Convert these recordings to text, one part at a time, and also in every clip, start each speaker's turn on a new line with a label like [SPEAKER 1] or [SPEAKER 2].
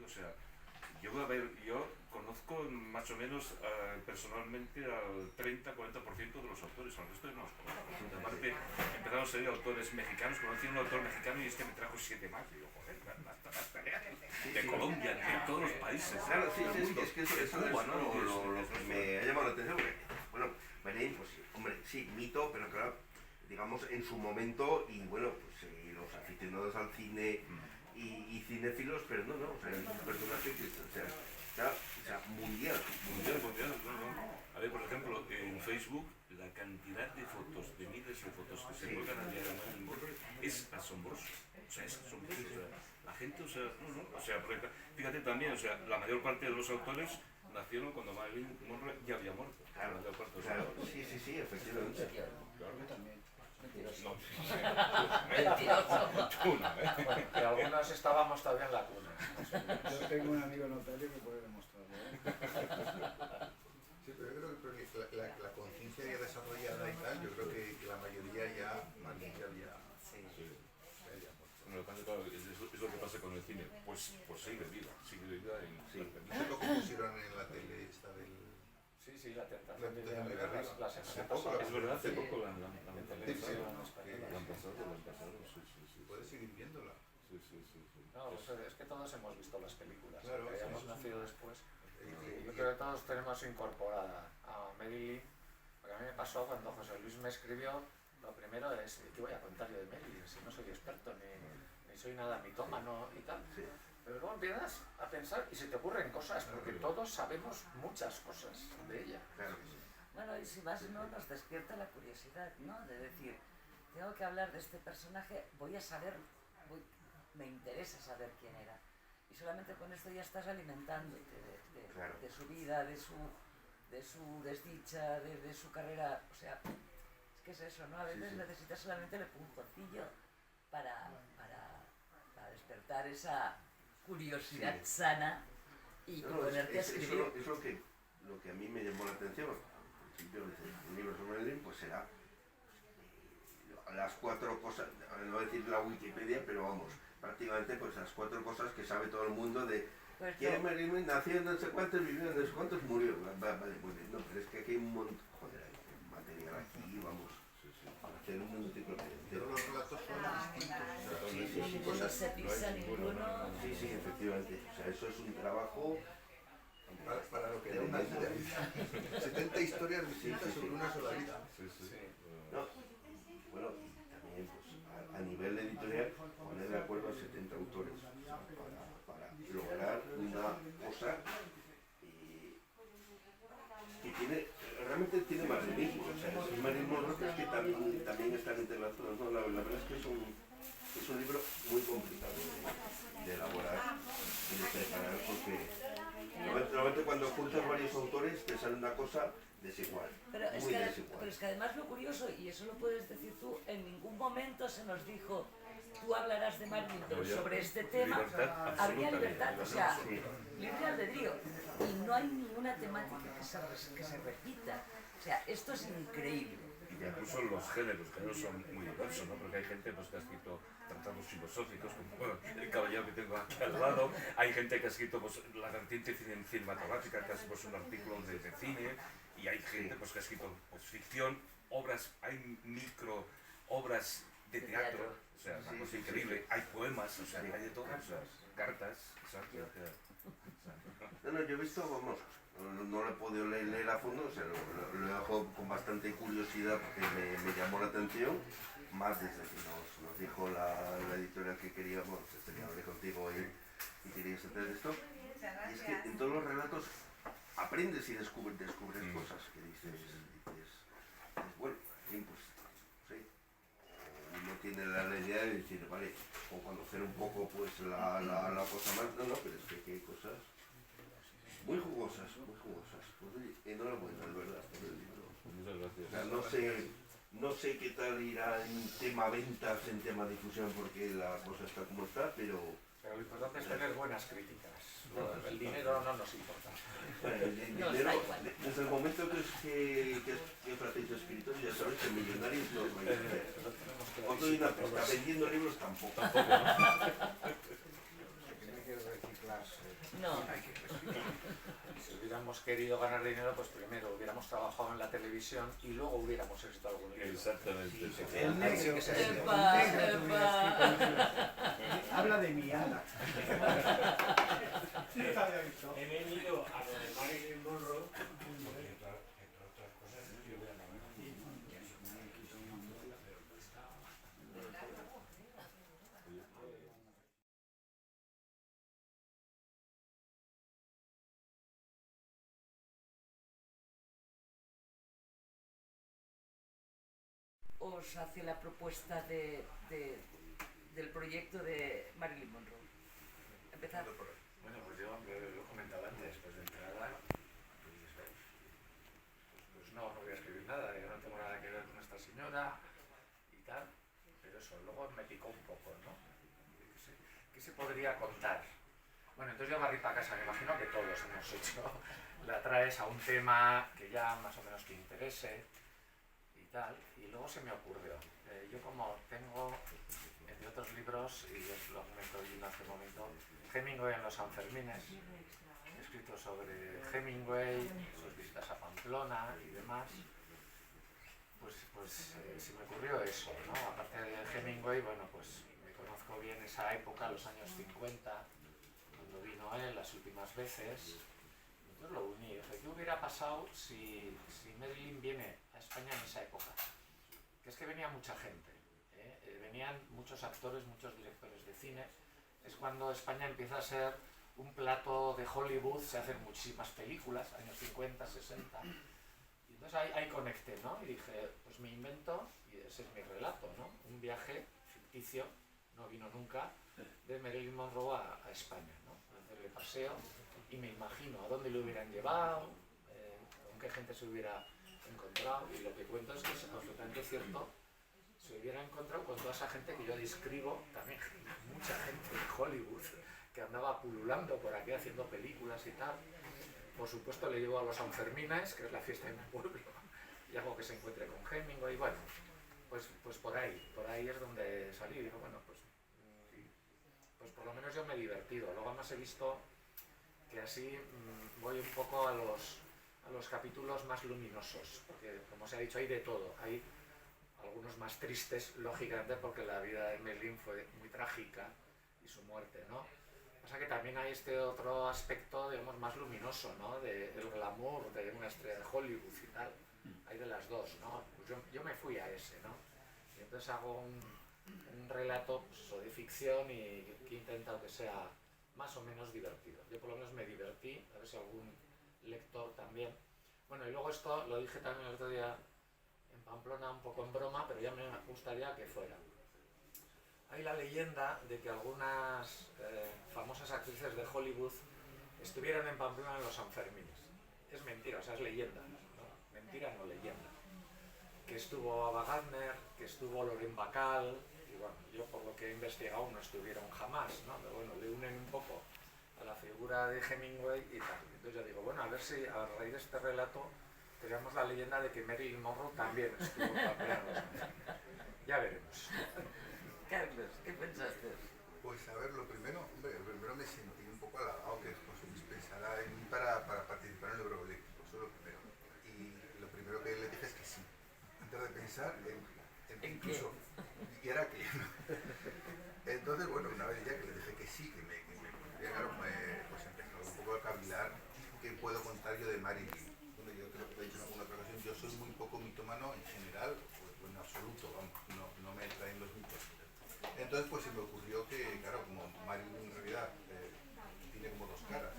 [SPEAKER 1] o sea, yo conozco más o menos personalmente al 30-40% de los autores, al resto no los conozco. Aparte, empezaron a salir autores mexicanos, conocí a un autor mexicano y me trajo 7 más. Y yo, joder, basta, de Colombia, de todos los países.
[SPEAKER 2] Claro, sí, es que eso es lo que me ha llamado la atención. Bueno, Benín, pues hombre, sí, mito, pero claro, digamos en su momento, y bueno, pues los aficionados al cine y cinéfilos, pero no, o sea, es un personaje que, o sea, mundial.
[SPEAKER 1] A ver, por ejemplo, en Facebook, la cantidad de fotos, de miles de fotos que se cuelgan a diario en Monroe es asombroso. O sea, es asombroso. O sea, la gente, o sea, porque, fíjate también, o sea, la mayor parte de los autores nacieron cuando Marilyn Monroe ya había muerto.
[SPEAKER 2] Claro, sí, efectivamente.
[SPEAKER 3] Claro, yo también. Mentiroso.
[SPEAKER 4] Que algunos estábamos todavía en la cuna.
[SPEAKER 3] Yo tengo un amigo notario que puede demostrarlo.
[SPEAKER 5] Sí, pero yo creo que la conciencia ya desarrollada y tal, yo creo que la mayoría ya
[SPEAKER 1] Claro, es lo que pasa con el cine, pues sigue viva en...
[SPEAKER 5] Sí, lo que pusieron en la tele esta del...
[SPEAKER 4] Sí, la tentación de la semana pasada.
[SPEAKER 1] Es verdad, hace poco la
[SPEAKER 4] televisión
[SPEAKER 1] española. Sí.
[SPEAKER 5] Puedes seguir viéndola.
[SPEAKER 1] Sí.
[SPEAKER 4] No, es que todos hemos visto las películas,
[SPEAKER 5] claro,
[SPEAKER 4] que hayamos nacido después. Yo creo que todos tenemos incorporada a Marilyn, porque a mí me pasó cuando José Luis me escribió, lo primero es, ¿qué voy a contar yo de Marilyn? Si no soy experto, ni soy nada mitómano y tal.
[SPEAKER 2] Sí.
[SPEAKER 4] Pero luego empiezas a pensar y se te ocurren cosas, porque todos sabemos muchas cosas de ella.
[SPEAKER 2] Claro.
[SPEAKER 6] Bueno, y si más no nos despierta la curiosidad, ¿no? De decir, tengo que hablar de este personaje, me interesa saber quién era. Y solamente con esto ya estás alimentándote de su vida, de su desdicha, de su carrera. O sea, es que es eso, ¿no? A veces necesitas solamente el empujoncillo para despertar esa curiosidad sana y ponerte a escribir.
[SPEAKER 2] Es lo que a mí me llamó la atención. Al principio, el libro sobre Marilyn, pues será las 4 cosas, no voy a decir la Wikipedia, pero vamos, prácticamente pues las 4 cosas que sabe todo el mundo de quién es Marilyn, nació en no sé cuántos, vivió en no sé cuántos, murió. Vale, muy bien, no, pero es que aquí hay un montón, joder, hay material aquí, vamos, para hacer un enciclopedia.
[SPEAKER 5] Pero los relatos son distintos.
[SPEAKER 6] No se pisa ninguno.
[SPEAKER 2] Sí, efectivamente. O sea, eso es un trabajo
[SPEAKER 5] para lo que era una vida. 70 historias distintas sobre una sola vida.
[SPEAKER 2] No, bueno, y también pues, a nivel editorial poner de acuerdo a 70 autores para lograr una cosa que realmente tiene más ritmo. O sea, es Marilyn Monroe que también están interrelacionados. No, la verdad es que es un libro muy complicado de elaborar y de preparar, porque normalmente cuando juntas varios autores te sale una cosa desigual,
[SPEAKER 6] pero
[SPEAKER 2] muy desigual.
[SPEAKER 6] Pero es que además lo curioso, y eso lo puedes decir tú, en ningún momento se nos dijo tú hablarás de Marilyn, pero sobre este tema habría libertad, o sea, libre albedrío, y no hay ninguna temática que se repita. O sea, esto es increíble.
[SPEAKER 1] Y incluso los géneros son muy diversos, ¿no? Porque hay gente pues, que ha escrito tratados filosóficos, como el caballero que tengo aquí al lado. Hay gente que ha escrito pues, la vertiente cinematográfica, que hace pues, un artículo de cine. Y hay gente pues, que ha escrito pues, ficción, hay micro obras de teatro, o sea, una cosa increíble. Hay poemas, o sea, hay de todo, o sea, cartas, exacto.
[SPEAKER 2] No, yo he visto, vamos, no lo he podido leer a fondo, o sea, lo he dejado con bastante curiosidad porque me llamó la atención, más desde que nos dijo la editorial que queríamos, quería hablar contigo y querías hacer esto. Y es que en todos los relatos aprendes y descubres cosas que dices, bueno, bien, pues, sí, uno tiene la idea de decir, vale, o conocer un poco pues la cosa más, no, pero es que hay cosas muy jugosas, pues oye, enhorabuena, de verdad, por el libro.
[SPEAKER 1] Muchas gracias.
[SPEAKER 2] O sea, no sé qué tal irá en tema ventas, en tema difusión, porque la cosa está como está, pero
[SPEAKER 4] lo importante es tener buenas críticas. El dinero no nos importa.
[SPEAKER 2] El dinero, desde el momento que ofrecéis escritores, ya sabéis que millonarios no vais a hacer. Os doy una pista, vendiendo libros tampoco.
[SPEAKER 3] Tiene que reciclarse.
[SPEAKER 6] No.
[SPEAKER 4] Si hubiéramos querido ganar dinero, pues primero hubiéramos trabajado en la televisión y luego hubiéramos escrito algún libro.
[SPEAKER 1] Exactamente.
[SPEAKER 4] Sí,
[SPEAKER 1] Sí.
[SPEAKER 3] El
[SPEAKER 4] Ahí sí
[SPEAKER 3] negro,
[SPEAKER 4] que se
[SPEAKER 3] el
[SPEAKER 4] siente.
[SPEAKER 6] Epa,
[SPEAKER 3] negro tuviera
[SPEAKER 6] epa.
[SPEAKER 3] escrito un libro. Habla de mi ala.
[SPEAKER 7] He venido a lo de Marilyn Monroe porque, entre otras cosas, yo voy a la verdad.
[SPEAKER 6] Os hace la propuesta del proyecto de Marilyn Monroe? Empezar.
[SPEAKER 4] Bueno, pues yo lo he comentado antes, pues de entrada, pues no voy a escribir nada, yo no tengo nada que ver con esta señora y tal, pero eso, luego me picó un poco, ¿no? ¿Qué se podría contar? Bueno, entonces yo barrí para casa, me imagino que todos hemos hecho, la traes a un tema que ya más o menos te interese y tal, y luego se me ocurrió, yo como tengo, entre otros libros, y os lo comento hace un momento, Hemingway en los Sanfermines, he escrito sobre Hemingway, sus visitas a Pamplona y demás, pues se me ocurrió eso, ¿no? Aparte de Hemingway, bueno, pues me conozco bien esa época, los años 50, cuando vino él las últimas veces, entonces lo uní, dije, ¿qué hubiera pasado si Marilyn viene a España en esa época? Que es que venía mucha gente, venían muchos actores, muchos directores de cine. Es cuando España empieza a ser un plato de Hollywood, se hacen muchísimas películas, años 50, 60. Y entonces ahí conecté, ¿no? Y dije, pues me invento, y ese es mi relato, ¿no? Un viaje ficticio, no vino nunca, de Marilyn Monroe a España, ¿no? Entonces le paseo y me imagino a dónde lo hubieran llevado, con qué gente se hubiera encontrado, y lo que cuento es que es absolutamente cierto. Se hubiera encontrado con toda esa gente que yo describo, también mucha gente de Hollywood que andaba pululando por aquí haciendo películas y tal. Por supuesto le llevo a los Sanfermines, que es la fiesta de mi pueblo, y hago que se encuentre con Hemingway, y bueno, pues por ahí es donde salí. Y digo, bueno, pues por lo menos yo me he divertido. Luego además he visto que así voy un poco a los capítulos más luminosos, porque como se ha dicho, hay de todo. Hay algunos más tristes, lógicamente, porque la vida de Marilyn fue muy trágica y su muerte, ¿no? Pasa que también hay este otro aspecto, digamos, más luminoso, ¿no? Del glamour de una estrella de Hollywood y tal. Hay de las dos, ¿no? Pues yo me fui a ese, ¿no? Y entonces hago un relato pues, de ficción y que he intentado que sea más o menos divertido. Yo por lo menos me divertí, a ver si algún lector también. Bueno, y luego esto lo dije también el otro día en Pamplona, un poco en broma, pero ya me gustaría que fuera. Hay la leyenda de que algunas famosas actrices de Hollywood estuvieron en Pamplona en los Sanfermines. Es mentira, o sea, es leyenda, ¿no? Mentira, no leyenda. Que estuvo Ava Gardner, que estuvo Lauren Bacall, y bueno, yo por lo que he investigado no estuvieron jamás, ¿no? Pero bueno, le unen un poco a la figura de Hemingway y tal. Entonces yo digo, bueno, a ver si a raíz de este relato tenemos la leyenda de que Marilyn Monroe también estuvo en Pamplona en los Sanfermines. Ya veremos.
[SPEAKER 6] Carlos, ¿qué pensaste?
[SPEAKER 5] Pues a ver, lo primero me sentí un poco halagado que José Luis pensara en mí para participar en el Eurocolectivo, eso es lo primero. Y lo primero que le dije es que sí, antes de pensar en incluso, y era que entonces, bueno, una vez ya que le dije que sí, que me claro, pues empezó un poco a cavilar qué puedo contar yo de Marilyn. Bueno, yo creo que lo he dicho en alguna otra ocasión, yo soy muy poco mitómano en general, pues en absoluto, vamos, no me traen los mitos. Entonces pues se me ocurrió que, claro, como Marilyn en realidad tiene como dos caras,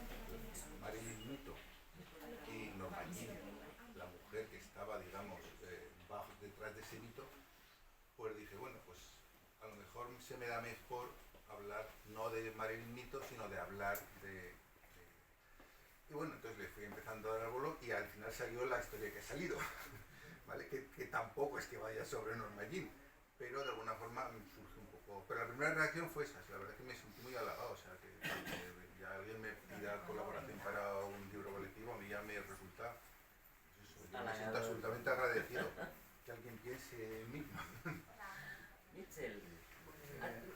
[SPEAKER 5] Marilyn mito y Norma Jean, la mujer que estaba, digamos, detrás de ese mito, pues dije, bueno, pues a lo mejor se me da mejor hablar no de Marilyn mito, sino de hablar de... Y bueno, entonces le fui empezando a dar bolo y al final salió la historia que ha salido, ¿vale? Que tampoco es que vaya sobre Norma Jean, pero de alguna forma surge un poco... Pero la primera reacción fue esa, la verdad es que me sentí muy halagado, o sea, que ya alguien me pida colaboración para un libro colectivo, a mí ya me resulta... Pues eso, yo me siento absolutamente agradecido que alguien piense en mí.
[SPEAKER 6] Mitchell,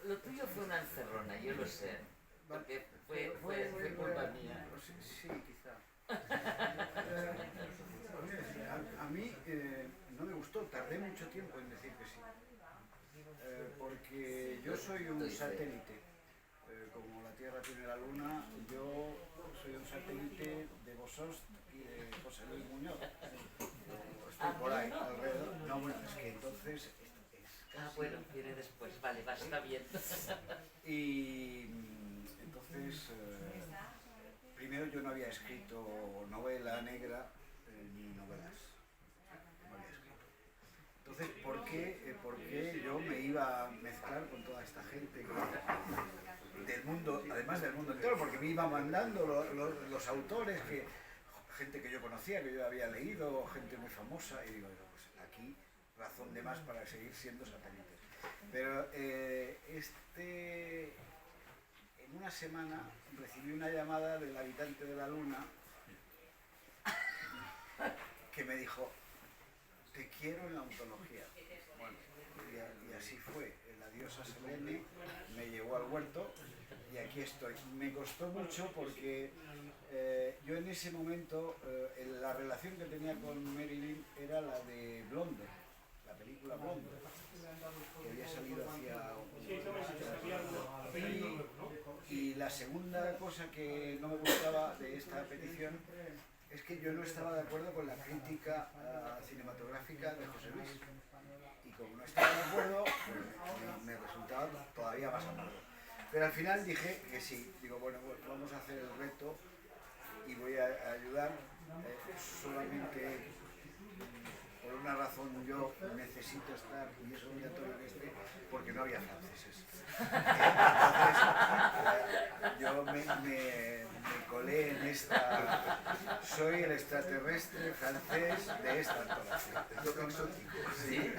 [SPEAKER 6] lo tuyo fue una encerrona, yo lo sé, porque fue culpa mía.
[SPEAKER 3] Sí, quizá. A mí no me gustó, tardé mucho tiempo en decir que sí. Porque yo soy un satélite. Como la Tierra tiene la Luna, yo soy un satélite de Bosost y de José Luis Muñoz. Estoy por ahí alrededor. No, bueno, es que entonces es casi...
[SPEAKER 6] Bueno, viene después, vale, va, está bien.
[SPEAKER 3] Y entonces, primero yo no había escrito novela negra ni novelas. No había escrito. Entonces, ¿por qué yo me iba a mezclar con toda esta gente del mundo, además del mundo entero? Porque me iba mandando los autores, gente que yo conocía, que yo había leído, gente muy famosa, y digo, pues aquí razón de más para seguir siendo satélites. Pero en una semana recibí una llamada del habitante de la Luna que me dijo, te quiero en la ontología. Bueno, y así fue. La diosa Selene me llevó al huerto y aquí estoy. Me costó mucho porque yo en ese momento, la relación que tenía con Marilyn era la de Blonde, la película Blonde, que había salido hacía y la segunda cosa que no me gustaba de esta petición es que yo no estaba de acuerdo con la crítica cinematográfica de José Luis. Y como no estaba de acuerdo, pues, me resultaba todavía más amargo. Pero al final dije que sí. Digo, bueno, pues vamos a hacer el reto y voy a ayudar. Solamente por una razón yo necesito estar, y es obligatorio que esté, porque no había franceses. Entonces, yo me colé en esta... Soy el extraterrestre francés de esta antología.
[SPEAKER 5] El toque exótico.
[SPEAKER 6] Sí.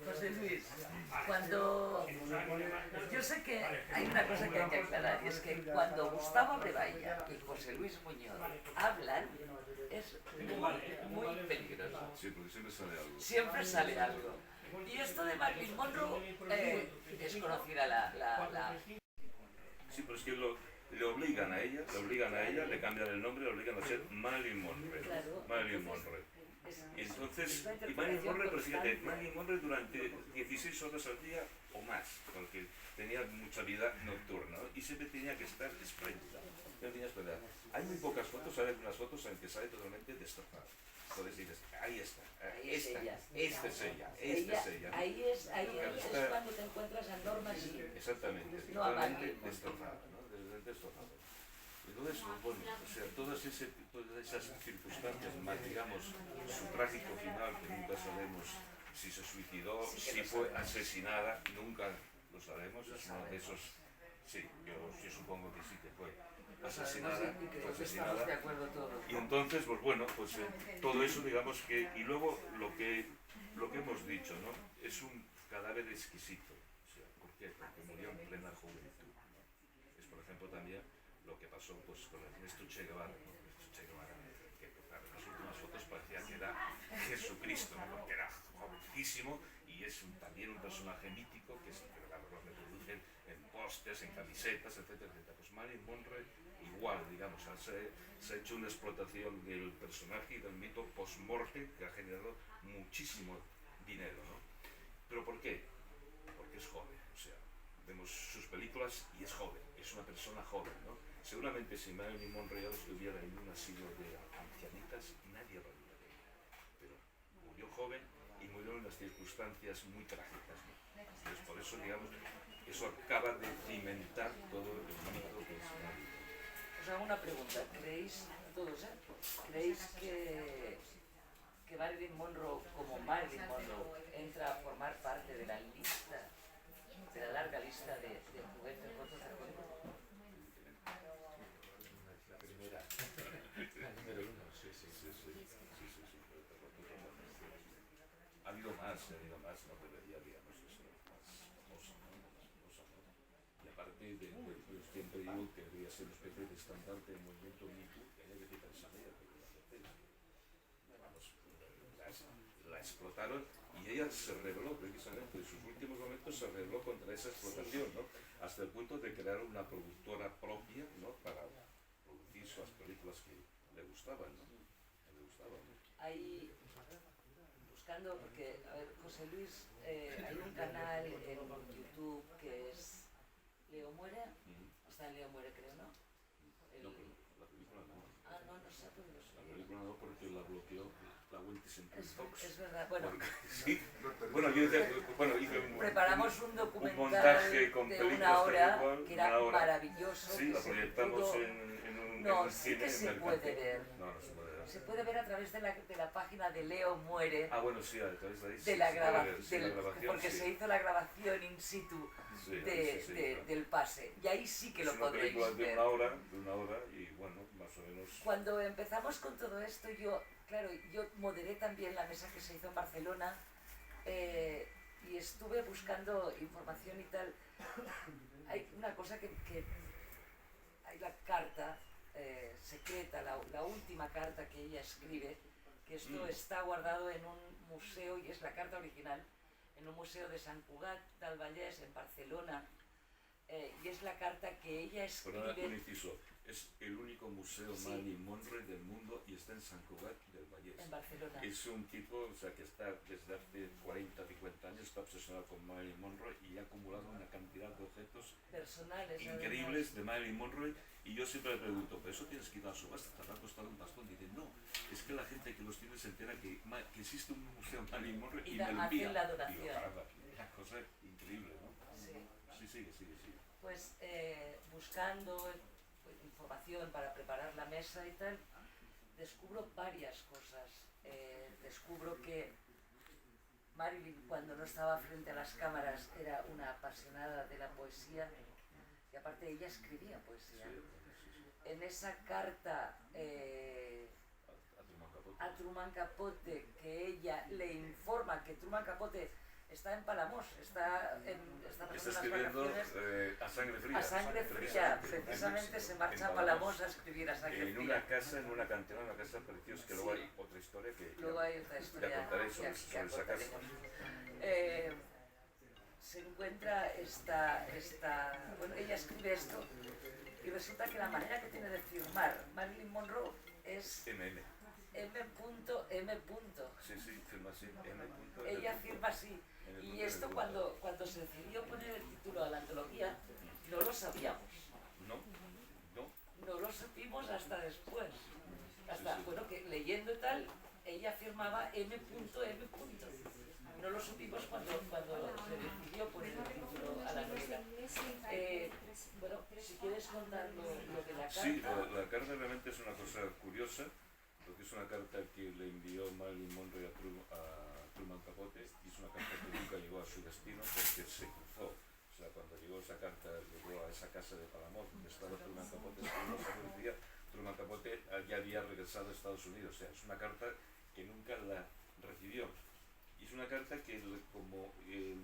[SPEAKER 6] José Luis, cuando... Yo sé que hay una cosa que hay que aclarar, y es que cuando Gustavo Rebaya y José Luis Muñoz hablan, es muy peligroso.
[SPEAKER 1] Sí, porque siempre sale algo.
[SPEAKER 6] Siempre sale algo. Y esto de Marilyn Monroe es conocida la...
[SPEAKER 1] Sí, pero es que le obligan a ella, le cambian el nombre, le obligan a ser Marilyn Monroe.
[SPEAKER 6] Claro.
[SPEAKER 1] Marilyn Monroe. Y entonces, y Marilyn Monroe, pero fíjate, Marilyn Monroe durante 16 horas al día o más, porque tenía mucha vida nocturna, ¿no? Y siempre tenía que estar espléndida. Hay muy pocas fotos, hay algunas fotos en que sale totalmente destrozada. Entonces dices, ahí está, esta es ella.
[SPEAKER 6] Ahí es cuando te encuentras a Norma Jean.
[SPEAKER 1] Exactamente,
[SPEAKER 6] No a
[SPEAKER 1] totalmente
[SPEAKER 6] Marilyn.
[SPEAKER 1] destrozada, ¿no? Destrozada. Entonces, bueno, o sea, todas esas circunstancias, más digamos, su trágico final, que nunca sabemos si se suicidó, si fue asesinada, nunca lo sabemos, es uno de esos, sí, yo supongo que sí que fue asesinada.
[SPEAKER 6] Estamos de acuerdo todos.
[SPEAKER 1] Y entonces, pues bueno, pues todo eso, digamos que, y luego lo que hemos dicho, ¿no? Es un cadáver exquisito, o sea, ¿por qué? Porque murió en plena juventud. Es, por ejemplo, también lo que pasó pues con Ernesto Che Guevara, ¿no? Ernesto Che Guevara, que claro, en las últimas fotos parecía que era Jesucristo, ¿no? Porque era jovencísimo y es también un personaje mítico que claro, lo reproducen en pósters, en camisetas, etcétera, etcétera. Pues Marilyn Monroe igual, digamos, se ha hecho una explotación del personaje y del mito post-morte que ha generado muchísimo dinero, ¿no? ¿Pero por qué? Porque es joven, o sea, vemos sus películas y es joven, es una persona joven, ¿no? Seguramente si Marilyn Monroe estuviera en un asilo de ancianitas, nadie lo haría. Pero murió joven y murió en unas circunstancias muy trágicas, ¿no? Entonces, por eso, digamos, eso acaba de cimentar todo el mito que es Marilyn.
[SPEAKER 6] Os hago una pregunta, ¿creéis, todos, ¿creéis que Marilyn Monroe, como Marilyn Monroe, entra a formar parte de la lista, de la larga lista de juguetes rotos de Hollywood?
[SPEAKER 4] La primera. La número uno, sí.
[SPEAKER 1] Ha habido más, no debería, digamos, eso, más famosa, ¿no? Y aparte, pues, siempre digo que debería ser una especie de estandarte del movimiento MeToo, que hay que quitarse a ella, porque la gente, vamos, la explotaron y ella se rebeló precisamente, en sus últimos momentos se rebeló contra esa explotación, ¿no? Hasta el punto de crear una productora propia, ¿no? Para producir las películas que le gustaban, ¿no?
[SPEAKER 6] Ahí, buscando, porque, a ver, José Luis, hay un canal en YouTube que es Leo Muere, está en Leo Muere, creo, ¿no?
[SPEAKER 1] No, pero la película no.
[SPEAKER 6] Ah, no sé, pues lo sé.
[SPEAKER 1] La película no, porque la bloqueó la 20th Century Fox.
[SPEAKER 6] Es verdad, bueno.
[SPEAKER 1] Sí. Bueno, yo hice
[SPEAKER 6] preparamos un documental
[SPEAKER 1] montaje con
[SPEAKER 6] de
[SPEAKER 1] películas
[SPEAKER 6] una hora
[SPEAKER 1] igual,
[SPEAKER 6] que era
[SPEAKER 1] una hora.
[SPEAKER 6] maravilloso.
[SPEAKER 1] Sí,
[SPEAKER 6] que
[SPEAKER 1] la
[SPEAKER 6] se
[SPEAKER 1] proyectamos
[SPEAKER 6] pudo-
[SPEAKER 1] en un
[SPEAKER 6] No,
[SPEAKER 1] sí
[SPEAKER 6] sí que se puede ver.
[SPEAKER 1] No, no se puede ver.
[SPEAKER 6] Se puede ver a través de la página de Leo Muere,
[SPEAKER 1] Ah, bueno, sí, a través de ahí sí,
[SPEAKER 6] de la
[SPEAKER 1] se puede ver,
[SPEAKER 6] grabación,
[SPEAKER 1] sí, la grabación,
[SPEAKER 6] porque
[SPEAKER 1] sí.
[SPEAKER 6] se hizo la grabación in situ
[SPEAKER 1] Sí, ahí sí, claro.
[SPEAKER 6] del pase. Y ahí sí que
[SPEAKER 1] Es
[SPEAKER 6] lo
[SPEAKER 1] una
[SPEAKER 6] podréis
[SPEAKER 1] película de
[SPEAKER 6] ver.
[SPEAKER 1] una hora y bueno, más o menos.
[SPEAKER 6] Cuando empezamos con todo esto, yo moderé también la mesa que se hizo en Barcelona y estuve buscando información y tal. Hay una cosa que hay la carta secreta, la última carta que ella escribe, que esto está guardado en un museo, y es la carta original, en un museo de Sant Cugat del Vallès, en Barcelona, y es la carta que ella
[SPEAKER 1] Perdona, un
[SPEAKER 6] escribe.
[SPEAKER 1] inciso. Es el único museo
[SPEAKER 6] Sí.
[SPEAKER 1] Marilyn Monroe del mundo y está en Sant Cugat del Vallès.
[SPEAKER 6] En Barcelona.
[SPEAKER 1] Es un tipo, o sea, que está desde hace 40, 50 años, está obsesionado con Marilyn Monroe y ha acumulado una cantidad de objetos
[SPEAKER 6] Personales,
[SPEAKER 1] increíbles
[SPEAKER 6] además.
[SPEAKER 1] de Marilyn Monroe. Y yo siempre le pregunto, ¿pero eso tienes que ir a la subasta? ¿Te habrá costado un bastón? Y dice, no, es que la gente que los tiene se entera que existe un museo Marilyn Monroe y me lo
[SPEAKER 6] hacen
[SPEAKER 1] envía.
[SPEAKER 6] la
[SPEAKER 1] Y
[SPEAKER 6] donación.
[SPEAKER 1] digo, caramba, una cosa increíble, ¿no?
[SPEAKER 6] Sí.
[SPEAKER 1] Sí, sigue.
[SPEAKER 6] Pues buscando información para preparar la mesa y tal, descubro varias cosas. Descubro que Marilyn, cuando no estaba frente a las cámaras, era una apasionada de la poesía y aparte ella escribía poesía. En esa carta a Truman Capote, que ella le informa que Truman Capote está en Palamós, está pasando
[SPEAKER 1] Está
[SPEAKER 6] unas
[SPEAKER 1] escribiendo
[SPEAKER 6] vacaciones
[SPEAKER 1] a sangre fría.
[SPEAKER 6] a sangre fría, precisamente se marcha a Palamós a escribir a sangre
[SPEAKER 1] en
[SPEAKER 6] fría.
[SPEAKER 1] una casa, en una cantera, una casa preciosa, que luego hay otra historia que
[SPEAKER 6] Luego hay otra historia
[SPEAKER 1] ya contaré sobre
[SPEAKER 6] que
[SPEAKER 1] esa casa.
[SPEAKER 6] contaremos. Se encuentra bueno, ella escribe esto y resulta que la manera que tiene de firmar Marilyn Monroe es
[SPEAKER 1] MM.
[SPEAKER 6] M.M.
[SPEAKER 1] Sí, firma así. M.
[SPEAKER 6] Ella firma así. Y esto cuando se decidió poner el título a la antología, no lo sabíamos. No lo supimos hasta después. Bueno, que leyendo y tal, ella firmaba M.M. No lo supimos cuando se decidió poner el título a la novela. Bueno, si quieres contar lo de la carta.
[SPEAKER 1] Sí, la carta realmente es una cosa curiosa, porque es una carta que le envió Marilyn Monroe a Truman Capote, y es una carta que nunca llegó a su destino porque se cruzó. O sea, cuando llegó esa carta, llegó a esa casa de Palamós, donde estaba Truman Capote, Truman Capote ya había regresado a Estados Unidos. O sea, es una carta que nunca la recibió. Y es una carta que, como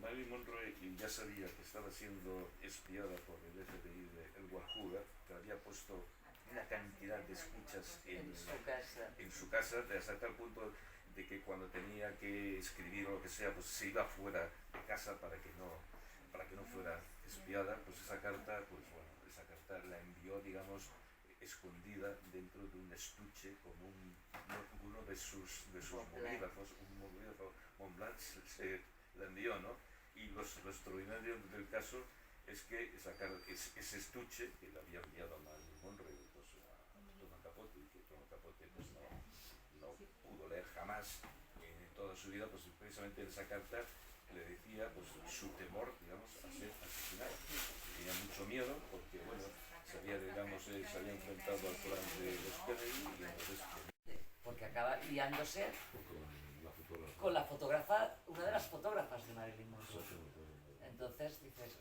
[SPEAKER 1] Marilyn Monroe ya sabía que estaba siendo espiada por el FBI de Edward Hoover, que había puesto una cantidad de escuchas en su casa, hasta tal punto de que cuando tenía que escribir o lo que sea, pues se iba fuera de casa para que no fuera espiada. Pues esa carta la envió, digamos, escondida dentro de un estuche como uno de sus bolígrafos, un bolígrafo Montblanc se la envió, ¿no? Y lo extraordinario del caso es que ese estuche que le había enviado a Marilyn Monroe pues, a Truman Capote, y que Truman Capote pues, no pudo leer jamás en toda su vida, pues precisamente en esa carta le decía pues, su temor, digamos, a ser asesinado. Tenía mucho miedo porque, bueno, se había enfrentado al plan de los Kennedy y entonces...
[SPEAKER 6] Porque acaba liándose con la fotógrafa, una de las fotógrafas de Marilyn Monroe. Entonces dices...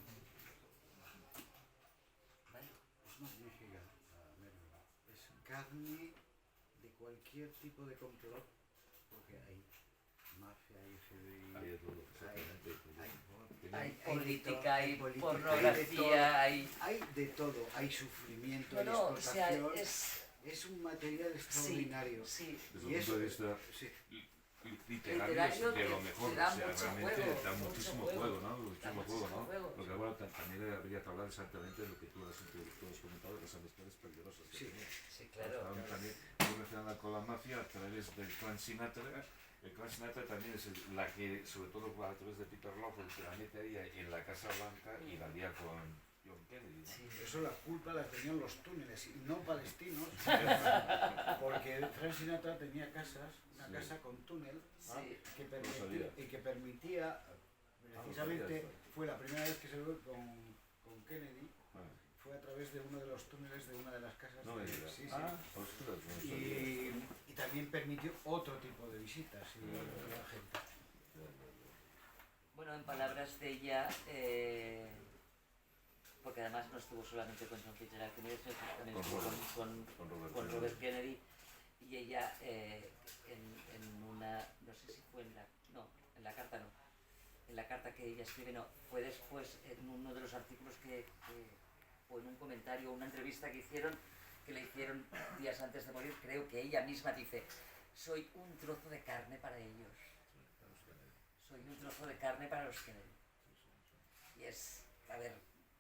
[SPEAKER 3] Es magnífica, Marilyn. Es carne de cualquier tipo de complot, porque hay mafia, hay FBI,
[SPEAKER 6] hay política, hay
[SPEAKER 3] política,
[SPEAKER 6] pornografía,
[SPEAKER 3] hay de todo, hay sufrimiento, hay
[SPEAKER 6] o sea,
[SPEAKER 3] explotación. Es un material extraordinario.
[SPEAKER 6] Sí.
[SPEAKER 1] Desde el punto de vista, literarios de lo mejor,
[SPEAKER 6] da
[SPEAKER 1] o sea,
[SPEAKER 6] mucho
[SPEAKER 1] realmente
[SPEAKER 6] juego,
[SPEAKER 1] da
[SPEAKER 6] mucho
[SPEAKER 1] muchísimo
[SPEAKER 6] juego.
[SPEAKER 1] juego, ¿no?
[SPEAKER 6] Da
[SPEAKER 1] Muchísimo
[SPEAKER 6] muchísimo
[SPEAKER 1] juego, ¿no?
[SPEAKER 6] juego.
[SPEAKER 1] Porque bueno, también habría que hablar exactamente de lo que tú has comentado, de las amistades peligrosas. que
[SPEAKER 3] Sí.
[SPEAKER 1] tenía.
[SPEAKER 6] Sí, claro.
[SPEAKER 1] Estaban también muy relacionada con la mafia a través del clan Sinatra. El clan Sinatra también es la que, sobre todo a través de Peter Lawford, que la mete ahí en la Casa Blanca y la lía con John Kennedy, ¿no?
[SPEAKER 6] Sí.
[SPEAKER 3] Eso la culpa la tenían los túneles y no palestinos, porque Frank Sinatra tenía casas, una
[SPEAKER 1] Sí.
[SPEAKER 3] casa con túnel
[SPEAKER 6] Sí.
[SPEAKER 3] que permitía, precisamente fue la primera vez que se vio con Kennedy,
[SPEAKER 1] Bueno,
[SPEAKER 3] fue a través de uno de los túneles de una de las casas.
[SPEAKER 1] no me
[SPEAKER 3] de-
[SPEAKER 1] digas.
[SPEAKER 3] sí, sí.
[SPEAKER 1] Ostras, no sabía.
[SPEAKER 3] Y también permitió otro tipo de visitas y de la gente.
[SPEAKER 6] Bueno, en palabras de ella, porque además no estuvo solamente con John Fitzgerald Kennedy, sino que también
[SPEAKER 1] Con
[SPEAKER 6] estuvo
[SPEAKER 1] Robert
[SPEAKER 6] con
[SPEAKER 1] Kennedy.
[SPEAKER 6] Robert Kennedy, y ella en una, no sé si fue en la carta no, en la carta que ella escribe no, fue después en uno de los artículos o en un comentario, una entrevista que le hicieron días antes de morir, creo que ella misma dice, soy un trozo de carne para ellos. Soy un trozo de carne para los Kennedy. Y es, a ver,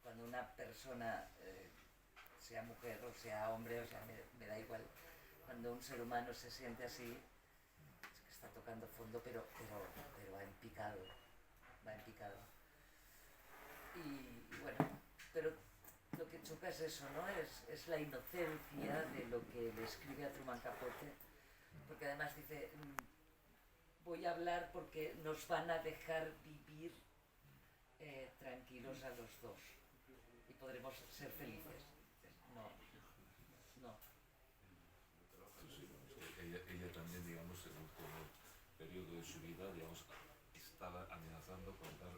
[SPEAKER 6] cuando una persona, sea mujer o sea hombre, o sea, me da igual, cuando un ser humano se siente así, es que está tocando fondo, pero va en picado, Y bueno, pero lo que choca es eso, ¿no? Es la inocencia de lo que le escribe a Truman Capote, porque además dice, voy a hablar porque nos van a dejar vivir tranquilos a los dos y podremos ser felices. No.
[SPEAKER 1] Sí, ella también, digamos, en un periodo de su vida, digamos, estaba amenazando con dar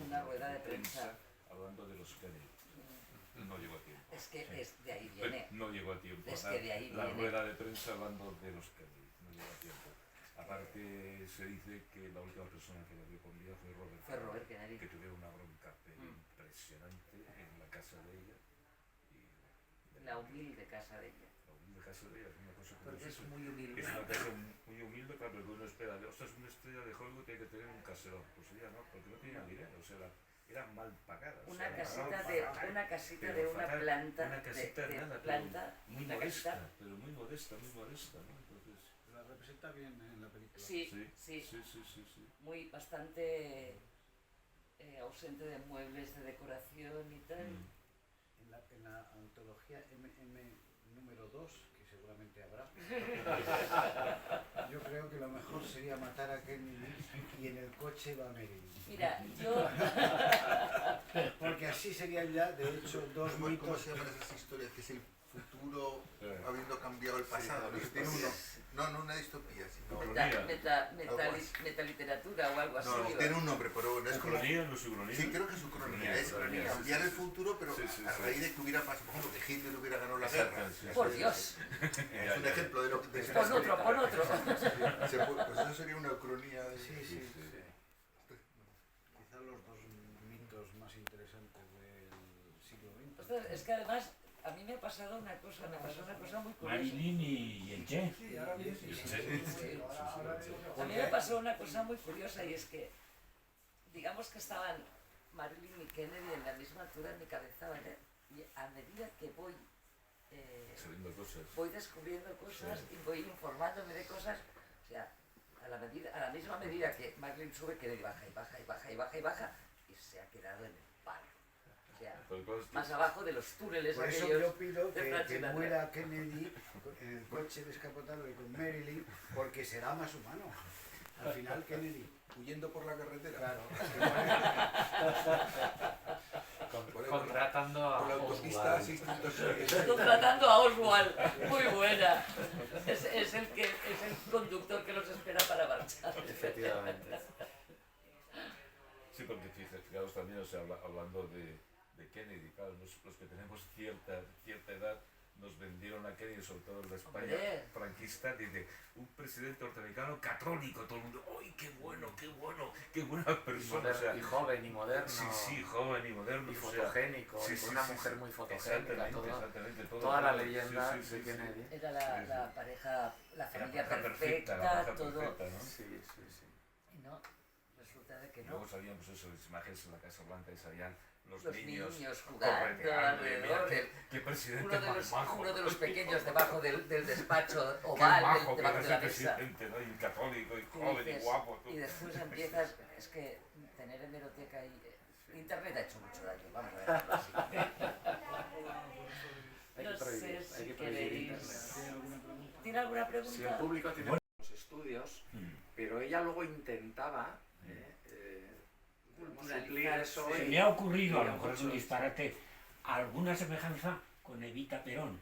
[SPEAKER 6] Una rueda de prensa
[SPEAKER 1] hablando de los Kennedy. No llegó a tiempo.
[SPEAKER 6] Es que de ahí viene.
[SPEAKER 1] No llegó a tiempo.
[SPEAKER 6] Es que de ahí
[SPEAKER 1] la
[SPEAKER 6] viene.
[SPEAKER 1] rueda de prensa hablando de los Kennedy. No llegó a tiempo. Aparte, se dice que la última persona que la vio con vida fue Robert
[SPEAKER 6] Kennedy.
[SPEAKER 1] que tuvieron una bronca impresionante en la casa de ella.
[SPEAKER 6] La humilde casa de ella.
[SPEAKER 1] La humilde casa de ella es una cosa
[SPEAKER 6] Porque es
[SPEAKER 1] curiosa.
[SPEAKER 6] muy humilde.
[SPEAKER 1] Es una casa muy humilde, claro, porque uno espera, ostras, una estrella de Hollywood tiene que tener un caserón. Pues ella no, porque no tenía dinero, o sea, era mal pagada.
[SPEAKER 6] Una
[SPEAKER 1] o sea,
[SPEAKER 6] casita
[SPEAKER 1] pero
[SPEAKER 6] de una
[SPEAKER 1] fatal,
[SPEAKER 6] planta.
[SPEAKER 1] una casita
[SPEAKER 6] de
[SPEAKER 1] nada,
[SPEAKER 6] planta.
[SPEAKER 1] muy
[SPEAKER 6] una
[SPEAKER 1] modesta,
[SPEAKER 6] casita.
[SPEAKER 1] pero muy modesta, ¿no? Entonces,
[SPEAKER 3] La representa bien en la película.
[SPEAKER 6] Sí. Muy bastante ausente de muebles, de decoración y tal.
[SPEAKER 3] En la antología MM número 2, que seguramente habrá, yo creo que lo mejor sería matar a Kennedy y en el coche va Marilyn.
[SPEAKER 6] Mira, yo.
[SPEAKER 3] Porque así serían ya, de hecho, dos
[SPEAKER 5] ¿Cómo
[SPEAKER 3] mitos.
[SPEAKER 5] se llaman esas historias? Que es el futuro habiendo cambiado el pasado. ¿No? Tiene no una distopía, sino...
[SPEAKER 6] Metaliteratura o algo así.
[SPEAKER 5] No, tiene un nombre, pero bueno, es como...
[SPEAKER 1] ¿Ucronía? ¿No es ucronía?
[SPEAKER 5] Sí, creo que es ucronía. Es
[SPEAKER 1] Ucronía, sí,
[SPEAKER 5] cambiar
[SPEAKER 1] sí,
[SPEAKER 5] el futuro, pero
[SPEAKER 1] sí,
[SPEAKER 5] a raíz de que hubiera pasado, por ejemplo, que Hitler hubiera ganado la
[SPEAKER 1] Exacto,
[SPEAKER 5] guerra.
[SPEAKER 1] sí,
[SPEAKER 6] Por
[SPEAKER 1] sí,
[SPEAKER 6] Dios.
[SPEAKER 5] Es un ejemplo de lo que... de-
[SPEAKER 6] Pon otro.
[SPEAKER 5] Pues eso sería una ucronía de...
[SPEAKER 3] Sí. Quizá los dos mitos más interesantes del siglo XX.
[SPEAKER 6] Ostras, es que además a mí me pasó una cosa muy curiosa.
[SPEAKER 7] Marilyn y el Che.
[SPEAKER 6] A mí me pasó una cosa muy curiosa y es que, digamos que estaban Marilyn y Kennedy en la misma altura en mi cabeza, ¿vale? Y a medida que voy
[SPEAKER 1] Sabiendo cosas.
[SPEAKER 6] voy descubriendo cosas y voy informándome de cosas, o sea, a la misma medida que Marilyn sube, Kennedy baja y se ha quedado en el palo. O sea, más abajo de los túneles
[SPEAKER 3] Por eso
[SPEAKER 6] aquellos.
[SPEAKER 3] yo pido
[SPEAKER 6] de
[SPEAKER 3] que
[SPEAKER 6] Francinatra.
[SPEAKER 3] muera Kennedy en el coche descapotable con Marilyn, porque será más humano. Al final Kennedy,
[SPEAKER 5] Huyendo por la carretera.
[SPEAKER 3] claro,
[SPEAKER 4] Contratando a
[SPEAKER 5] Por la autopista
[SPEAKER 4] Oswald.
[SPEAKER 5] 606.
[SPEAKER 6] Contratando a Oswald, muy buena. Es el conductor que los espera para marchar.
[SPEAKER 4] Efectivamente.
[SPEAKER 1] Sí, porque fijaos también, o sea, hablando de Kennedy, claro, los que tenemos cierta edad, nos vendieron a Kennedy, sobre todo en la España
[SPEAKER 6] Hombre.
[SPEAKER 1] franquista, dice, un presidente norteamericano católico, todo el mundo, ¡ay, qué bueno, qué buena persona! O sea,
[SPEAKER 4] Y joven y moderno.
[SPEAKER 1] sí, joven y moderno.
[SPEAKER 4] Y
[SPEAKER 1] o sea,
[SPEAKER 4] fotogénico,
[SPEAKER 1] sí,
[SPEAKER 4] y
[SPEAKER 1] sí,
[SPEAKER 4] con una
[SPEAKER 1] sí,
[SPEAKER 4] mujer
[SPEAKER 1] sí.
[SPEAKER 4] muy fotogénica,
[SPEAKER 1] Exactamente, todo,
[SPEAKER 4] toda la
[SPEAKER 1] todo.
[SPEAKER 4] leyenda
[SPEAKER 1] Sí, sí,
[SPEAKER 4] de
[SPEAKER 1] sí,
[SPEAKER 4] Kennedy.
[SPEAKER 6] Era la pareja, la
[SPEAKER 1] La
[SPEAKER 6] familia
[SPEAKER 1] pareja
[SPEAKER 6] perfecta,
[SPEAKER 1] la pareja
[SPEAKER 6] todo.
[SPEAKER 1] perfecta, ¿no?
[SPEAKER 4] Sí.
[SPEAKER 6] Y no, resulta de que
[SPEAKER 1] Y luego
[SPEAKER 6] no.
[SPEAKER 1] salían pues eso, las imágenes en la Casa Blanca y salían los
[SPEAKER 6] Los
[SPEAKER 1] niños
[SPEAKER 6] niños jugando
[SPEAKER 1] correteando, y mira,
[SPEAKER 6] alrededor.
[SPEAKER 1] qué presidente
[SPEAKER 6] Uno de,
[SPEAKER 1] más
[SPEAKER 6] los,
[SPEAKER 1] majo.
[SPEAKER 6] uno de los pequeños debajo del despacho
[SPEAKER 1] Qué
[SPEAKER 6] oval,
[SPEAKER 1] majo que
[SPEAKER 6] debajo
[SPEAKER 1] era
[SPEAKER 6] de la
[SPEAKER 1] ese
[SPEAKER 6] mesa.
[SPEAKER 1] presidente, ¿no? Y católico, y
[SPEAKER 6] Y
[SPEAKER 1] joven, y
[SPEAKER 6] dices-
[SPEAKER 1] guapo. Tú.
[SPEAKER 6] Y después empiezas, es que tener hemeroteca y Internet ha hecho mucho daño, vamos a verlo así.
[SPEAKER 4] Hay
[SPEAKER 6] No
[SPEAKER 4] que prohibir,
[SPEAKER 6] sé
[SPEAKER 4] hay
[SPEAKER 6] si
[SPEAKER 4] que prohibir
[SPEAKER 6] queréis.
[SPEAKER 4] internet.
[SPEAKER 6] ¿Tiene alguna pregunta?
[SPEAKER 4] Si el público tiene los estudios, pero ella luego intentaba suplir eso.
[SPEAKER 7] Se
[SPEAKER 4] y-
[SPEAKER 7] me ha ocurrido, a
[SPEAKER 4] y
[SPEAKER 7] lo mejor es un
[SPEAKER 4] muchos-
[SPEAKER 7] disparate, alguna semejanza con Evita Perón,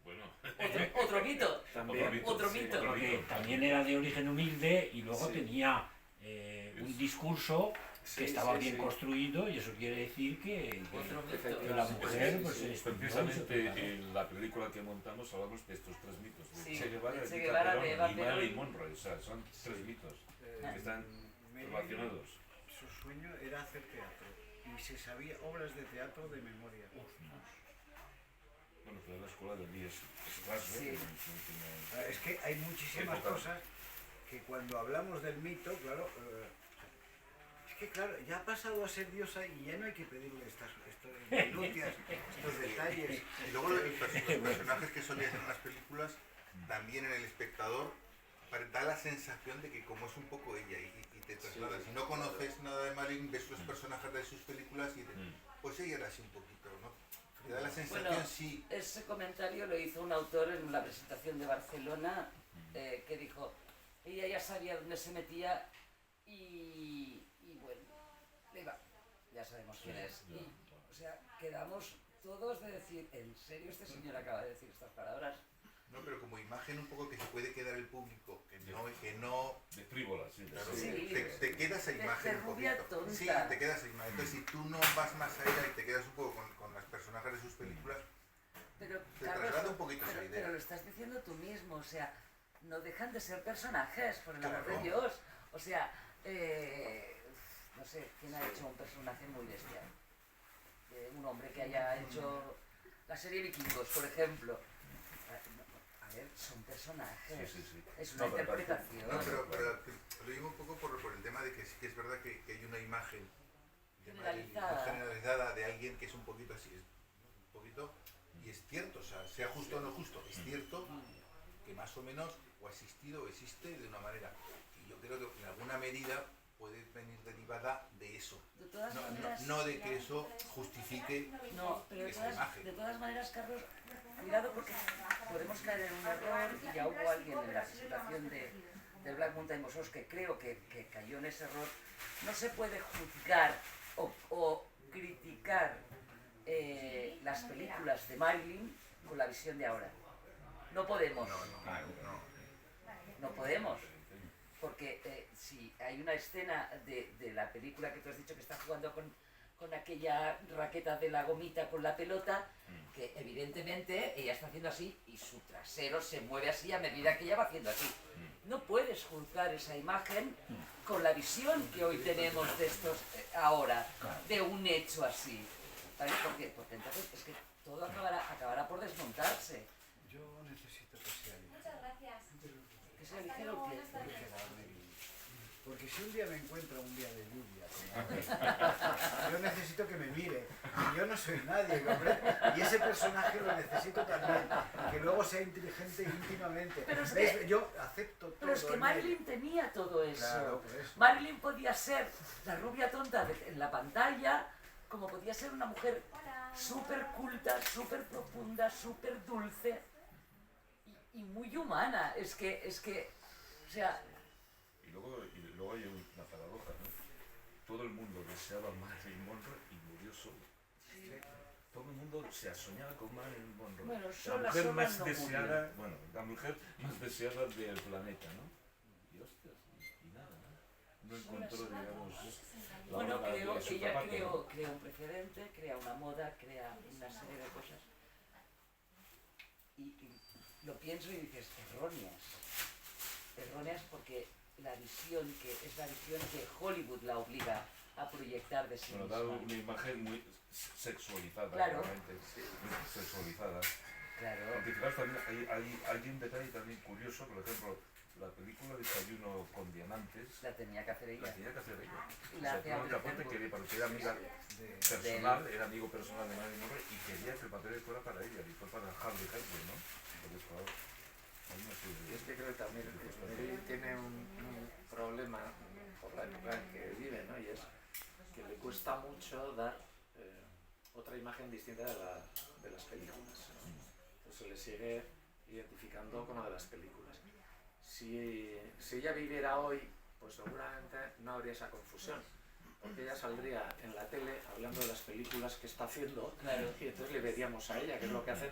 [SPEAKER 1] Bueno,
[SPEAKER 6] Otro mito.
[SPEAKER 4] También.
[SPEAKER 6] Otro
[SPEAKER 4] sí.
[SPEAKER 6] mito.
[SPEAKER 7] porque también era de origen humilde y luego
[SPEAKER 4] Sí.
[SPEAKER 7] tenía un discurso
[SPEAKER 4] Sí,
[SPEAKER 7] que estaba
[SPEAKER 4] sí,
[SPEAKER 7] bien
[SPEAKER 4] sí.
[SPEAKER 7] construido, y eso quiere decir que
[SPEAKER 6] Otro mito.
[SPEAKER 7] la mujer
[SPEAKER 4] Sí,
[SPEAKER 7] pues
[SPEAKER 4] sí,
[SPEAKER 7] se exprimió y se
[SPEAKER 1] precisamente
[SPEAKER 7] preparó.
[SPEAKER 1] en la película que montamos hablamos de estos tres mitos, de
[SPEAKER 6] Sí,
[SPEAKER 1] Che Guevara,
[SPEAKER 6] de Che
[SPEAKER 1] Evita
[SPEAKER 6] Guevara,
[SPEAKER 1] Perón
[SPEAKER 6] de Eva
[SPEAKER 1] y Marilyn
[SPEAKER 6] Perón.
[SPEAKER 1] Monroe. O sea, son tres mitos que están
[SPEAKER 3] Marilyn,
[SPEAKER 1] relacionados.
[SPEAKER 3] Su sueño era hacer teatro y se sabía obras de teatro de memoria.
[SPEAKER 1] Bueno, pero la escuela del día es clase,
[SPEAKER 6] Sí.
[SPEAKER 3] Es que hay muchísimas
[SPEAKER 1] Época.
[SPEAKER 3] cosas que cuando hablamos del mito, claro, es que claro, ya ha pasado a ser diosa y ya no hay que pedirle estas minutias, estos detalles.
[SPEAKER 5] Y luego los personajes que solían en las películas, también en el espectador, da la sensación de que como es un poco ella y te traslada. Si no conoces nada de Marilyn, ves los personajes de sus películas y dices, pues ella era así un poquito, ¿no? Te da la sensación,
[SPEAKER 6] Bueno,
[SPEAKER 5] sí.
[SPEAKER 6] ese comentario lo hizo un autor en la presentación de Barcelona que dijo, ella ya sabía dónde se metía y bueno, le va, ya sabemos quién es. Y, o sea, quedamos todos de decir, ¿en serio este señor acaba de decir estas palabras?
[SPEAKER 5] No, pero como imagen un poco que se puede quedar el público, que no
[SPEAKER 1] De frívola, sí.
[SPEAKER 5] claro,
[SPEAKER 6] Sí.
[SPEAKER 5] te queda esa imagen
[SPEAKER 6] de
[SPEAKER 5] un
[SPEAKER 6] rubia
[SPEAKER 5] poquito.
[SPEAKER 6] tonta.
[SPEAKER 5] Sí, te queda esa imagen. Entonces, si tú no vas más allá y te quedas un poco con las personajes de sus películas,
[SPEAKER 6] Pero,
[SPEAKER 5] te
[SPEAKER 6] Carlos,
[SPEAKER 5] traslada un poquito esa
[SPEAKER 6] pero
[SPEAKER 5] idea.
[SPEAKER 6] lo estás diciendo tú mismo, o sea, no dejan de ser personajes, por el amor de
[SPEAKER 5] Claro.
[SPEAKER 6] Dios. O sea, no sé, ¿quién ha hecho un personaje muy bestial? Un hombre que haya hecho la serie Vikingos, por ejemplo. A ver, son personajes.
[SPEAKER 1] Sí.
[SPEAKER 6] Es una
[SPEAKER 1] No, pero
[SPEAKER 6] interpretación.
[SPEAKER 5] No, pero lo digo un poco por el tema de que sí que es verdad que hay una imagen de Marilyn
[SPEAKER 6] Generalizada.
[SPEAKER 5] generalizada de alguien que es un poquito así, un poquito, y es cierto, o sea, sea justo o no justo, es cierto que más o menos o ha existido o existe de una manera, y yo creo que en alguna medida puede venir derivada de eso,
[SPEAKER 6] De todas
[SPEAKER 5] no,
[SPEAKER 6] maneras,
[SPEAKER 5] no de que eso justifique
[SPEAKER 6] no, pero
[SPEAKER 5] esa imagen.
[SPEAKER 6] de todas maneras, Carlos, cuidado porque podemos caer en un error y ya hubo alguien en la presentación de Black Mountain Mossos que creo que cayó en ese error. No se puede juzgar o criticar las películas de Marilyn con la visión de ahora. No podemos. No podemos. Porque si hay una escena de la película que tú has dicho que está jugando con aquella raqueta de la gomita con la pelota, que evidentemente ella está haciendo así y su trasero se mueve así a medida que ella va haciendo así. No puedes juzgar esa imagen con la visión que hoy tenemos de estos ahora, de un hecho así. ¿Vale? Porque entonces es que todo acabará por desmontarse.
[SPEAKER 3] Yo necesito que sea ligero.
[SPEAKER 8] Muchas gracias.
[SPEAKER 6] Que sea ligero que...
[SPEAKER 3] Porque si un día me encuentro un día de lluvia, como hoy, yo necesito que me mire. Y yo no soy nadie, hombre. Y ese personaje lo necesito también. Que luego sea inteligente íntimamente.
[SPEAKER 6] Pero es
[SPEAKER 3] ¿Ves?
[SPEAKER 6] que-
[SPEAKER 3] Yo acepto todo.
[SPEAKER 6] Pero es que
[SPEAKER 3] en él.
[SPEAKER 6] Marilyn tenía todo eso.
[SPEAKER 3] Claro, por eso.
[SPEAKER 6] Marilyn podía ser la rubia tonta en la pantalla, como podía ser una mujer
[SPEAKER 8] Hola.
[SPEAKER 6] súper culta, súper profunda, súper dulce y muy humana. Es que, o sea,
[SPEAKER 1] Y luego hay una paradoja, ¿no? Todo el mundo deseaba a Marilyn Monroe y murió solo. Todo el mundo se soñaba con Marilyn Monroe.
[SPEAKER 6] Bueno,
[SPEAKER 1] la
[SPEAKER 6] sola,
[SPEAKER 1] mujer
[SPEAKER 6] sola
[SPEAKER 1] más
[SPEAKER 6] no
[SPEAKER 1] deseada, bueno, la mujer más deseada del planeta, ¿no? Y hostias, y nada, ¿no? No encontró,
[SPEAKER 6] sola.
[SPEAKER 1] digamos, la
[SPEAKER 6] bueno,
[SPEAKER 1] hora
[SPEAKER 6] creo
[SPEAKER 1] de
[SPEAKER 6] que
[SPEAKER 1] su
[SPEAKER 6] ella
[SPEAKER 1] zapato, ¿no?
[SPEAKER 6] crea un precedente, crea una moda, crea una serie de cosas. lo pienso y dices, erróneas porque la visión que es la visión que Hollywood la obliga a proyectar de sí
[SPEAKER 1] Bueno,
[SPEAKER 6] misma.
[SPEAKER 1] da una imagen muy sexualizada,
[SPEAKER 6] Claro.
[SPEAKER 1] realmente, muy sexualizada.
[SPEAKER 6] Claro.
[SPEAKER 1] Aunque fijaos, también hay un detalle también curioso, por ejemplo, la película Desayuno con Diamantes
[SPEAKER 6] La tenía que hacer
[SPEAKER 1] la
[SPEAKER 6] ella.
[SPEAKER 1] tenía que hacer ella.
[SPEAKER 6] Y
[SPEAKER 1] O
[SPEAKER 6] la
[SPEAKER 1] sea,
[SPEAKER 6] hacía
[SPEAKER 1] Truman Capote
[SPEAKER 6] Audrey
[SPEAKER 1] quería, porque era amiga
[SPEAKER 3] De,
[SPEAKER 1] personal, era amigo personal de Marilyn Monroe y quería que el papel fuera para ella y fue para Harvey Hepburn, ¿no? Entonces, claro, hay una serie
[SPEAKER 4] Y
[SPEAKER 1] de...
[SPEAKER 4] es que creo que también Meryl tiene un problema por la época en que vive, ¿no? Y es que le cuesta mucho dar otra imagen distinta de las películas, ¿no? Entonces se le sigue identificando con una de las películas. Si ella viviera hoy, pues seguramente no habría esa confusión, porque ella saldría en la tele hablando de las películas que está haciendo,
[SPEAKER 6] Claro.
[SPEAKER 4] y entonces le veríamos a ella, que es lo que hacen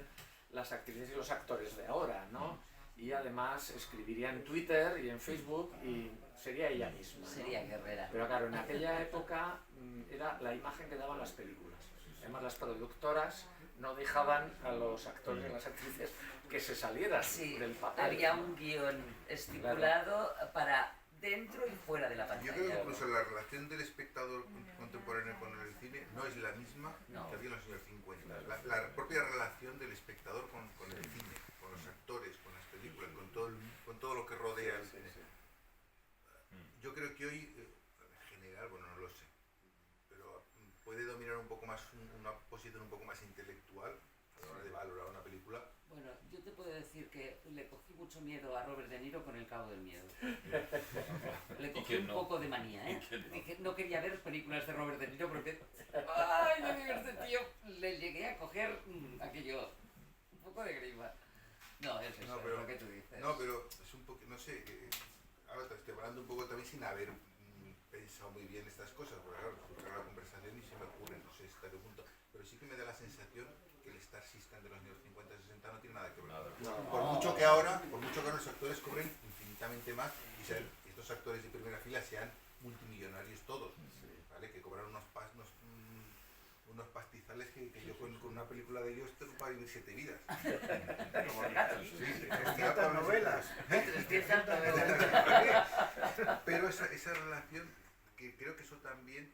[SPEAKER 4] las actrices y los actores de ahora, ¿no? Y además escribiría en Twitter y en Facebook y sería ella misma, ¿no?
[SPEAKER 6] Sería guerrera.
[SPEAKER 4] Pero claro, en aquella época era la imagen que daban las películas. Además, las productoras no dejaban a los actores y a las actrices que se salieran
[SPEAKER 6] Sí,
[SPEAKER 4] del papel.
[SPEAKER 6] había un guión estipulado para dentro y fuera de la
[SPEAKER 5] Yo creo que
[SPEAKER 6] pantalla.
[SPEAKER 5] incluso la relación del espectador contemporáneo con el cine no es la misma
[SPEAKER 6] No.
[SPEAKER 5] que había en los años 50. La propia relación del espectador con el cine, con los actores, con las películas, con todo lo que rodea el
[SPEAKER 4] Sí,
[SPEAKER 5] cine.
[SPEAKER 4] sí.
[SPEAKER 5] Yo creo que hoy, en general, bueno, no lo sé, pero puede dominar un poco más una posición un poco más intelectual a la hora de valorar una película.
[SPEAKER 6] Bueno, yo te puedo decir que le cogí mucho miedo a Robert De Niro con El Cabo del Miedo. Le cogí
[SPEAKER 1] quién
[SPEAKER 6] un
[SPEAKER 1] no?
[SPEAKER 6] poco de manía, ¿eh?
[SPEAKER 1] ¿Y quién no?
[SPEAKER 6] Dije, no quería ver películas de Robert De Niro porque... ¡Ay, yo digo, este tío! Le llegué a coger aquello... un poco de grima. No, es eso,
[SPEAKER 5] No,
[SPEAKER 6] es
[SPEAKER 5] pero-
[SPEAKER 6] lo que tú dices.
[SPEAKER 5] No, pero es un poco, no sé, ahora te estoy hablando un poco también sin haber pensado muy bien estas cosas, porque claro, surge la conversación y se me ocurre, no sé hasta qué punto, pero sí que me da la sensación que el Star System de los años 50 y 60 no tiene nada que ver.
[SPEAKER 1] Nada.
[SPEAKER 5] Por mucho que ahora los actores cobren infinitamente más y estos actores de primera fila sean multimillonarios todos, ¿vale? Que cobran unos pastizales que yo con una película de ellos tengo para vivir 7 vidas.
[SPEAKER 6] Como gatos.
[SPEAKER 5] Sí,
[SPEAKER 3] 300 novelas.
[SPEAKER 6] 300 novelas.
[SPEAKER 5] pero esa relación, que creo que eso también